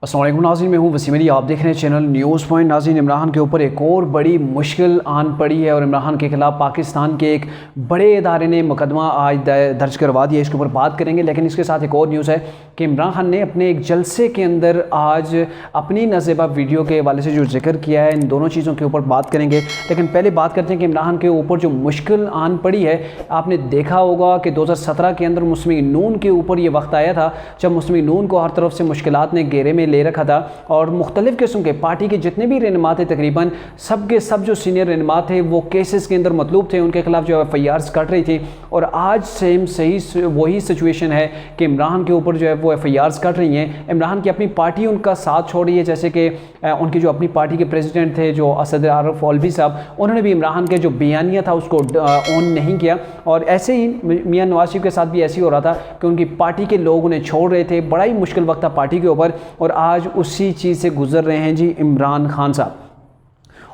अस्सलाम वालेकुम नाज़रीन, मैं हूँ वसीम अली। आप देख रहे हैं चैनल न्यूज़ पॉइंट। नाज़रीन, इमरान के ऊपर एक और बड़ी मुश्किल आन पड़ी है और इमरान के ख़िलाफ़ पाकिस्तान के एक बड़े इदारे ने मुकदमा आज दर्ज करवा दिया। इसके ऊपर बात करेंगे, लेकिन इसके साथ एक और न्यूज़ है कि इमरान खान ने अपने एक जलसे के अंदर आज अपनी नाज़ेबा वीडियो के हवाले से जो जिक्र किया है, इन दोनों चीज़ों के ऊपर बात करेंगे। लेकिन पहले बात करते हैं कि इमरान के ऊपर जो मुश्किल आन पड़ी है। आपने देखा होगा कि 2017 के अंदर मुस्लिम नून के ऊपर ये वक्त आया था जब मुस्लिम नून को हर तरफ से मुश्किलात ने घेरे में ले रखा था और मुख्तलिफ किस्म के पार्टी के जितने भी रहनुमा थे, तकरीबन सब के सब जो सीनियर रहनुमा थे वो केसेस के अंदर मतलूब थे, उनके खिलाफ जो FIRs कट रही थी। और आज सेम सही वही सिचुएशन है कि इमरान के ऊपर जो है वो FIRs कट रही हैं। इमरान की अपनी पार्टी उनका साथ छोड़ रही है, जैसे कि उनकी जो अपनी पार्टी के प्रेसिडेंट थे जो असद आरफ ऑलवी साहब, उन्होंने भी इमरान के जो बयानिया था उसको ऑन नहीं किया। और ऐसे ही मियां नवाज शरीफ के साथ भी ऐसे ही हो रहा था कि उनकी पार्टी के लोग उन्हें छोड़ रहे थे। बड़ा ही मुश्किल वक्त था पार्टी के ऊपर और आज उसी चीज़ से गुजर रहे हैं जी इमरान खान साहब।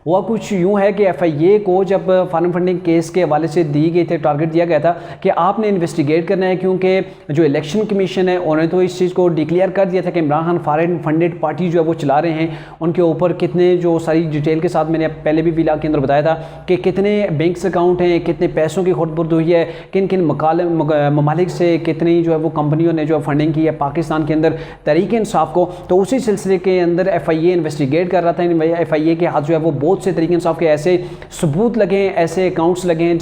हुआ कुछ यूँ है कि FIA को जब फॉरेन फंडिंग केस के हवाले से दी गई थे, टारगेट दिया गया था कि आपने इन्वेस्टिगेट करना है, क्योंकि जो इलेक्शन कमीशन है उन्होंने तो इस चीज़ को डिक्लेयर कर दिया था कि Imran Khan foreign funded party जो है वो चला रहे हैं। उनके ऊपर कितने जो सारी डिटेल के साथ मैंने पहले भी व्लॉग के अंदर बताया था कि कितने बैंक्स अकाउंट हैं, कितने पैसों की खुर्द-बुर्द हुई है, किन किन ममालिक से कितनी जो है वो कंपनियों ने जो फंडिंग की है पाकिस्तान के अंदर तहरीक इंसाफ को। तो उसी सिलसिले के अंदर FIA इन्वेस्टिगेट कर रहा था। FIA के हाथ जो है वो बहुत से तहरीक इंसाफ के ऐसे सबूत लगे हैं, ऐसे अकाउंट्स लगे हैं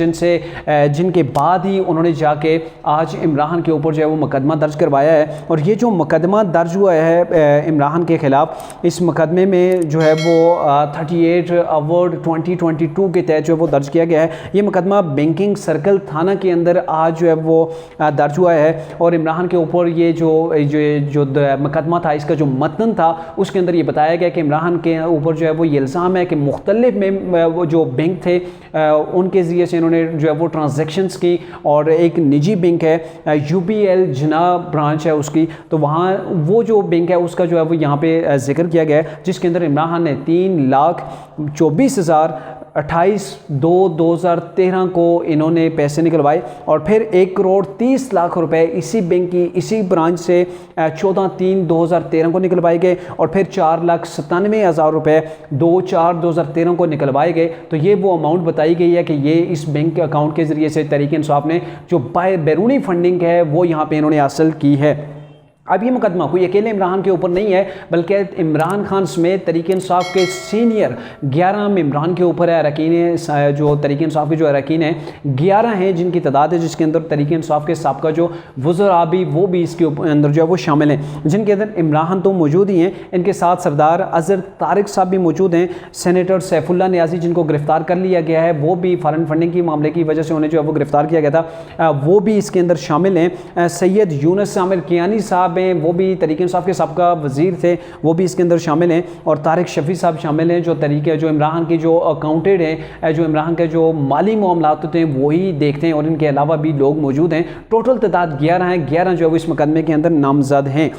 जिनके बाद ही उन्होंने जाके आज इमरान के ऊपर जो है वो मुकदमा दर्ज करवाया है। और ये जो मुकदमा दर्ज हुआ है इमरान के ख़िलाफ़, इस मुकदमे में जो है वो 38 अवार्ड 2022 के तहत जो है वो दर्ज किया गया है। ये मुकदमा बैंकिंग सर्कल थाना के अंदर आज जो है वो दर्ज हुआ है। और इमरान के ऊपर ये जो मुकदमा था, इसका जो मतन था उसके अंदर ये बताया गया कि इमरान के ऊपर जो है वो ये इल्ज़ाम है कि मुख्तलिफ में वो जो बैंक थे उनके ज़रिए से इन्होंने जो है वो ट्रांजैक्शंस की। और एक निजी बैंक है UBL जना ब्रांच है उसकी, तो वहाँ वो जो बैंक है उसका जो है वो यहाँ पे जिक्र किया गया है, जिसके अंदर इमरान खान ने 3,24,028/2/2013 को इन्होंने पैसे निकलवाए। और फिर 1,30 करोड़ रुपए इसी बैंक की इसी ब्रांच से 14/3/2013 को निकलवाए गए। और फिर 4,97,000 रुपये 2/4/2013 को निकलवाए गए। तो ये वो अमाउंट बताई गई है कि ये इस बैंक के अकाउंट के ज़रिए से तहरीक इंसाफ ने जो बैरूनी फंडिंग है वो यहाँ पे इन्होंने हासिल की है। अब ये मुकदमा कोई अकेले इमरान के ऊपर नहीं है, बल्कि इमरान खान समेत तहरीक इंसाफ के सीनियर 11 इमरान के ऊपर है। अरकान जो तहरीक इंसाफ के जो अरकान हैं 11 हैं जिनकी तादाद है, जिसके अंदर तहरीक इंसाफ के साबका जो वज़रा भी वो भी इसके अंदर जो है वो शामिल हैं, जिनके अंदर इमरान तो मौजूद ही हैं। इनके साथ सरदार अज़हर तारिक साहब भी मौजूद हैं। सेनेटर सैफुल्लाह नियाज़ी जिनको गिरफ़्तार कर लिया गया है, वो भी फॉरेन फंडिंग के मामले की वजह से उन्हें जो है वो गिरफ़्तार किया गया था, वो भी इसके अंदर शामिल हैं। सैयद यूनुस आमिर कियानी साहब हैं, वो भी तहरीक इंसाफ के सबका वज़ीर थे, वो भी इसके अंदर शामिल हैं। और तारिक शफ़ी साहब शामिल हैं जो इमरान की जो अकाउंटेड हैं, जो इमरान के जो माली मामलात होते हैं वही देखते हैं। और इनके अलावा भी लोग मौजूद हैं। टोटल तादाद 11 हैं। 11 जो है वो इस मुकदमे के अंदर नामजद हैं।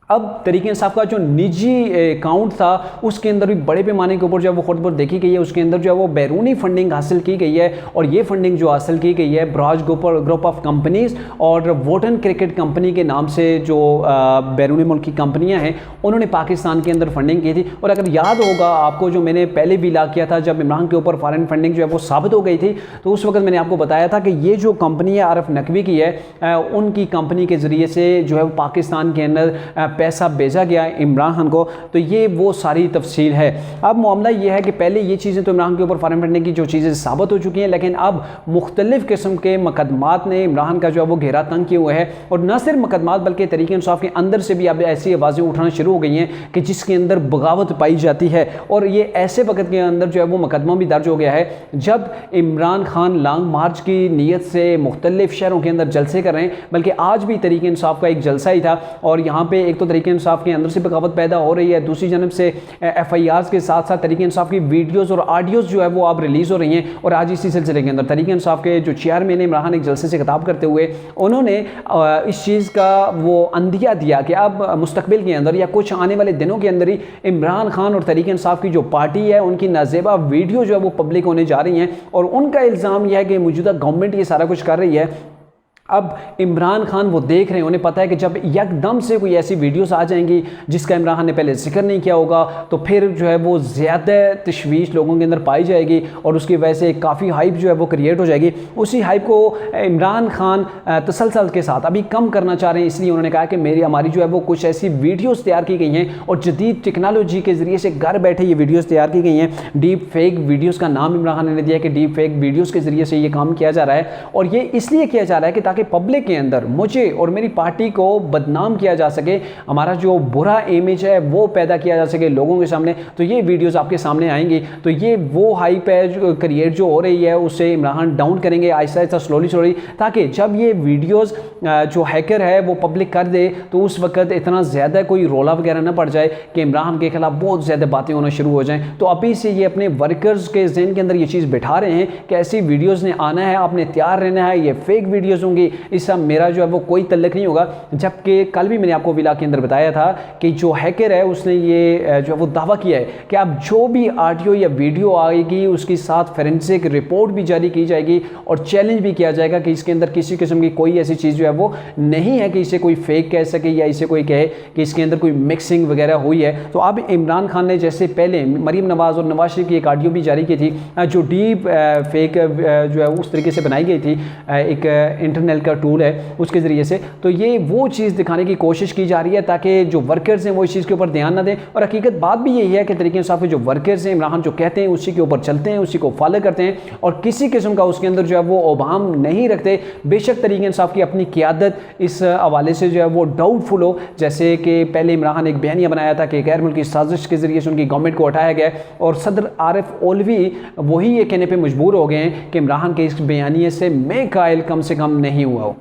अब तहरीक इंसाफ का जो निजी अकाउंट था उसके अंदर भी बड़े पैमाने के ऊपर जो है वो खुद देखी गई है। उसके अंदर जो है वो बैरूनी फंडिंग हासिल की गई है। और ये फंडिंग जो हासिल की गई है ब्राज ग्रुप ऑफ कंपनीज और वोटन क्रिकेट कंपनी के नाम से जो बैरूनी मुल्क की कंपनियां हैं उन्होंने पाकिस्तान के अंदर फंडिंग की थी। और अगर याद होगा आपको, जो मैंने पहले भी ला किया था जब इमरान के ऊपर फॉरेन फंडिंग जो है वो साबित हो गई थी, तो उस वक्त मैंने आपको बताया था कि ये जो कंपनी है आरफ नकवी की है, उनकी कंपनी के ज़रिए से जो है पाकिस्तान के अंदर पैसा भेजा गया इमरान खान को। तो ये वो सारी तफसील है। अब मामला ये है कि पहले ये चीज़ें तो इमरान के ऊपर फॉरेन फंडिंग की जो चीज़ें साबित हो चुकी हैं, लेकिन अब मुख्तलिफ किस्म के मुकदमात ने इमरान का जो है वो घेरा तंग किए हुए है। और न सिर्फ मुकदमात बल्कि तहरीक इंसाफ के अंदर से भी अब ऐसी आवाज़ें उठाना शुरू हो गई हैं कि जिसके अंदर बगावत पाई जाती है। और ये ऐसे वक्त के अंदर जो है वो मुकदमा भी दर्ज हो गया है जब इमरान खान लॉन्ग मार्च की नीयत से मुख्तलिफ शहरों के अंदर जलसे कर रहे हैं। बल्कि आज भी तहरीक इंसाफ का एक जलसा ही था और यहाँ पे एक तो तहरीक इंसाफ के अंदर से बगावत पैदा हो रही है, दूसरी जानब से FIRs के साथ साथ तहरीक इंसाफ की वीडियोस और ऑडियोज जो है वो अब रिलीज़ हो रही हैं। और आज इसी सिलसिले के अंदर तहरीक इंसाफ के जो चेयरमैन इमरान खान एक जलसे से खिताब करते हुए उन्होंने इस चीज़ का वो अंदिया दिया कि अब मुस्तकबिल के अंदर या कुछ आने वाले दिनों के अंदर ही इमरान खान और तहरीक इंसाफ की जो पार्टी है उनकी नाजेबा वीडियो जो है वो पब्लिक होने जा रही हैं। और उनका इल्ज़ाम यह है कि मौजूदा गवर्नमेंट ये सारा कुछ कर रही है। अब इमरान खान वो देख रहे हैं, उन्हें पता है कि जब एकदम से कोई ऐसी वीडियोस आ जाएंगी जिसका इमरान खान ने पहले जिक्र नहीं किया होगा, तो फिर जो है वो ज़्यादा तशवीश लोगों के अंदर पाई जाएगी और उसकी वजह से काफ़ी हाइप जो है वो क्रिएट हो जाएगी। उसी हाइप को इमरान खान तसलसल के साथ अभी कम करना चाह रहे हैं, इसलिए उन्होंने कहा कि हमारी जो है वो कुछ ऐसी वीडियोज़ तैयार की गई हैं और जदीद टेक्नोलॉजी के ज़रिए से घर बैठे ये वीडियोज़ तैयार की गई हैं। डीप फेक वीडियोज़ का नाम इमरान खान ने दिया कि डीप फेक वीडियोज़ के ज़रिए से ये काम किया जा रहा है, और ये इसलिए किया जा रहा है कि ताकि पब्लिक के अंदर मुझे और मेरी पार्टी को बदनाम किया जा सके, हमारा जो बुरा इमेज है वो पैदा किया जा सके लोगों के सामने। तो ये वीडियोस आपके सामने आएंगी, तो ये वो हाइप है जो क्रिएट जो हो रही है उससे इमरान खान डाउन करेंगे आहिस्ता आहिस्ता स्लोली, ताकि जब ये वीडियोस जो हैकर है वो पब्लिक कर दे तो उस वक्त इतना ज़्यादा कोई रोला वगैरह ना पड़ जाए कि इमरान खान के खिलाफ बहुत ज़्यादा बातें होना शुरू हो जाएँ। तो अभी से ये अपने वर्कर्स के जहन के अंदर ये चीज़ बिठा रहे हैं कि ऐसी वीडियोज़ ने आना है, आपने तैयार रहना है, ये फेक वीडियोज़ होंगी, इससे मेरा जो है वो कोई तल्लुक नहीं होगा। जबकि कल भी मैंने आपको विला के अंदर बताया था कि जो हैकर है उसने ये जो है वो दावा किया है कि अब जो भी ऑडियो या वीडियो आएगी उसके साथ फोरेंसिक रिपोर्ट भी जारी की जाएगी और चैलेंज भी किया जाएगा कि इसके अंदर किसी किस्म की कोई ऐसी चीज़ जो है वो नहीं है कि इसे कोई फेक कह सके या इसे कोई कहे कि इसके अंदर कोई मिक्सिंग वगैरह हुई है। तो अब इमरान खान ने जैसे पहले मरीम नवाज़ और नवाज शरीफ की एक ऑडियो भी जारी की थी जो डीप फेक जो है उस तरीके से बनाई गई थी, एक इंटरनेट का टूल है उसके ज़रिए से, तो ये वो चीज़ दिखाने की कोशिश की जा रही है ताकि जो वर्कर्स हैं वो इस चीज़ के ऊपर ध्यान ना दें। और हकीकत बात भी यही है कि तरीके इंसाफ के जो वर्कर्स हैं इमरान खान जो कहते हैं उसी के ऊपर चलते हैं, उसी को फॉलो करते हैं और किसी किस्म का उसके अंदर जो है वो ओबाम नहीं रखते। बेशक तरीके इंसाफ की अपनी क़यादत इस हवाले से जो है वो डाउटफुल हो, जैसे कि पहले इमरान खान एक बयानिया बनाया था कि गैर मुल्की साजिश के ज़रिए से उनकी गवर्नमेंट को हटाया गया और सदर आरिफ ओलवी वही ये कहने पर मजबूर हो गए हैं कि इमरान खान के इस बयानिए से मैं कायल कम से कम नहीं हुआ हो।